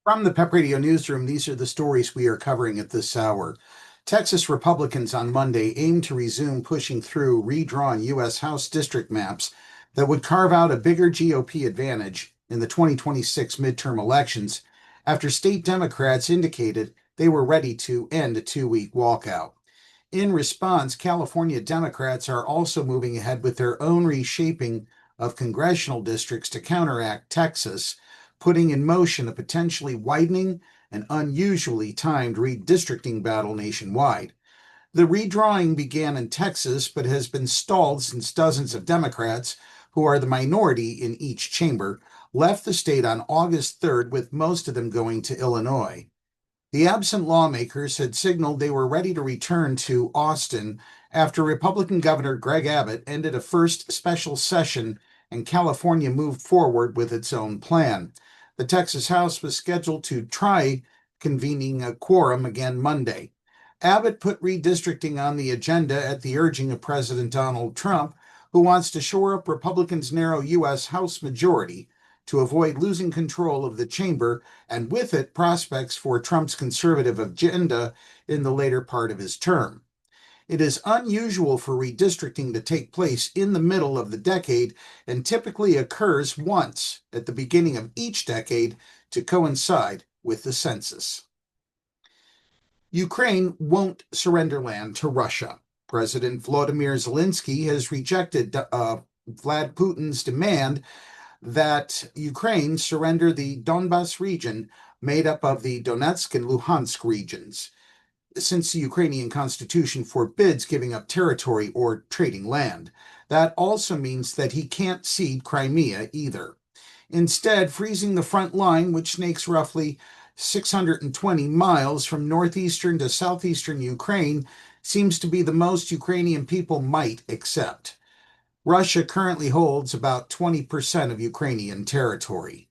From the PEP Radio Newsroom, these are the stories we are covering at this hour. Texas Republicans on Monday aim to resume pushing through redrawn U.S. House district maps that would carve out a bigger GOP advantage in the 2026 midterm elections after state Democrats indicated they were ready to end a two-week walkout. In response, California Democrats are also moving ahead with their own reshaping of congressional districts to counteract Texas, putting in motion a potentially widening and unusually timed redistricting battle nationwide. The redrawing began in Texas, but has been stalled since dozens of Democrats, who are the minority in each chamber, left the state on August 3rd, with most of them going to Illinois. The absent lawmakers had signaled they were ready to return to Austin after Republican Governor Greg Abbott ended a first special session and California moved forward with its own plan. The Texas House was scheduled to try convening a quorum again Monday. Abbott put redistricting on the agenda at the urging of President Donald Trump, who wants to shore up Republicans' narrow U.S. House majority to avoid losing control of the chamber, and with it, prospects for Trump's conservative agenda in the later part of his term. It is unusual for redistricting to take place in the middle of the decade and typically occurs once at the beginning of each decade to coincide with the census. Ukraine won't surrender land to Russia. President Volodymyr Zelenskyy has rejected Vlad Putin's demand that Ukraine surrender the Donbas region made up of the Donetsk and Luhansk regions, since the Ukrainian constitution forbids giving up territory or trading land. That also means that he can't cede Crimea either. Instead, freezing the front line, which snakes roughly 620 miles from northeastern to southeastern Ukraine, seems to be the most Ukrainian people might accept. Russia currently holds about 20% of Ukrainian territory.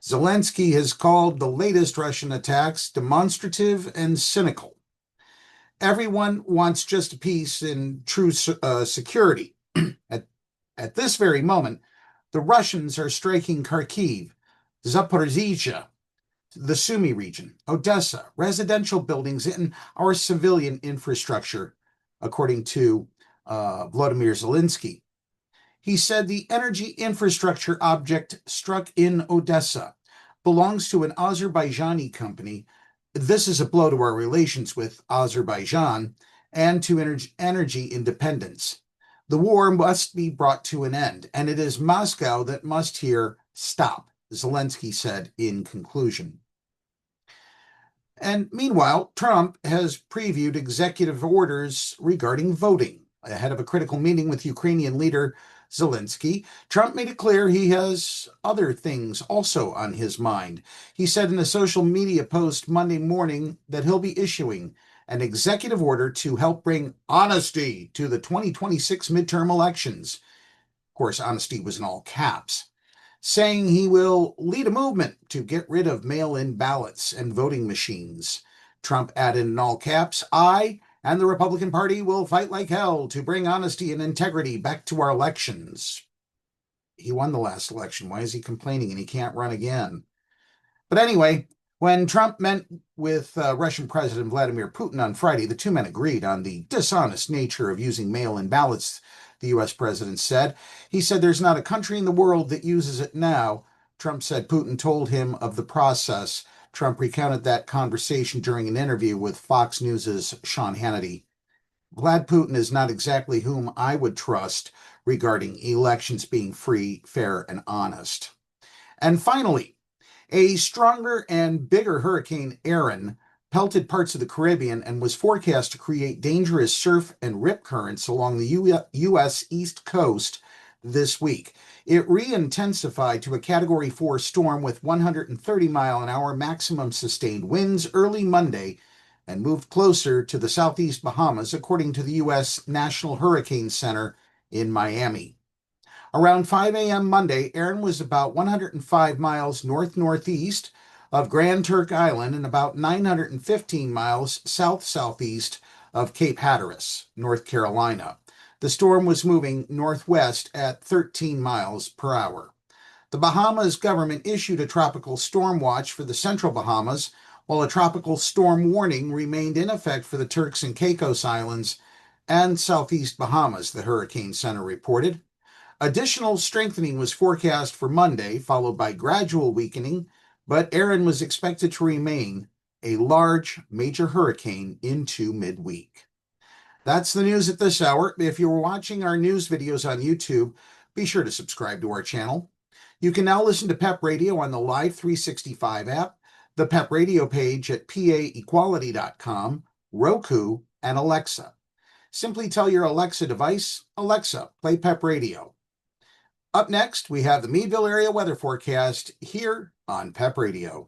Zelenskyy has called the latest Russian attacks demonstrative and cynical. Everyone wants just peace and true security. At this very moment, the Russians are striking Kharkiv, Zaporizhzhia, the Sumy region, Odessa, residential buildings, and our civilian infrastructure, according to Volodymyr Zelenskyy. He said the energy infrastructure object struck in Odessa belongs to an Azerbaijani company. This is a blow to our relations with Azerbaijan and to energy independence. The war must be brought to an end, and it is Moscow that must here stop, Zelenskyy said in conclusion. And meanwhile, Trump has previewed executive orders regarding voting. Ahead of a critical meeting with Ukrainian leader Zelenskyy, Trump made it clear he has other things also on his mind. He said in a social media post Monday morning that he'll be issuing an executive order to help bring honesty to the 2026 midterm elections. Of course, honesty was in all caps, saying he will lead a movement to get rid of mail-in ballots and voting machines. Trump added in all caps, "I and the Republican Party will fight like hell to bring honesty and integrity back to our elections." He won the last election. Why is he complaining and he can't run again? But anyway, when Trump met with Russian President Vladimir Putin on Friday, the two men agreed on the dishonest nature of using mail-in ballots, the U.S. president said. He said there's not a country in the world that uses it now. Trump said Putin told him of the process. Trump recounted that conversation during an interview with Fox News' Sean Hannity. Vlad Putin is not exactly whom I would trust regarding elections being free, fair, and honest. And finally, a stronger and bigger Hurricane Erin pelted parts of the Caribbean and was forecast to create dangerous surf and rip currents along the U.S. East Coast this week. It re-intensified to a Category 4 storm with 130-mile-an-hour maximum sustained winds early Monday and moved closer to the southeast Bahamas, according to the U.S. National Hurricane Center in Miami. Around 5 a.m. Monday, Erin was about 105 miles north-northeast of Grand Turk Island and about 915 miles south-southeast of Cape Hatteras, North Carolina. The storm was moving northwest at 13 miles per hour. The Bahamas government issued a tropical storm watch for the central Bahamas, while a tropical storm warning remained in effect for the Turks and Caicos Islands and southeast Bahamas, the Hurricane Center reported. Additional strengthening was forecast for Monday, followed by gradual weakening, but Erin was expected to remain a large major hurricane into midweek. That's the news at this hour. If you were watching our news videos on YouTube, be sure to subscribe to our channel. You can now listen to PEP Radio on the Live 365 app, the PEP Radio page at paequality.com, Roku, and Alexa. Simply tell your Alexa device, Alexa, play PEP Radio. Up next, we have the Meadville area weather forecast here on PEP Radio.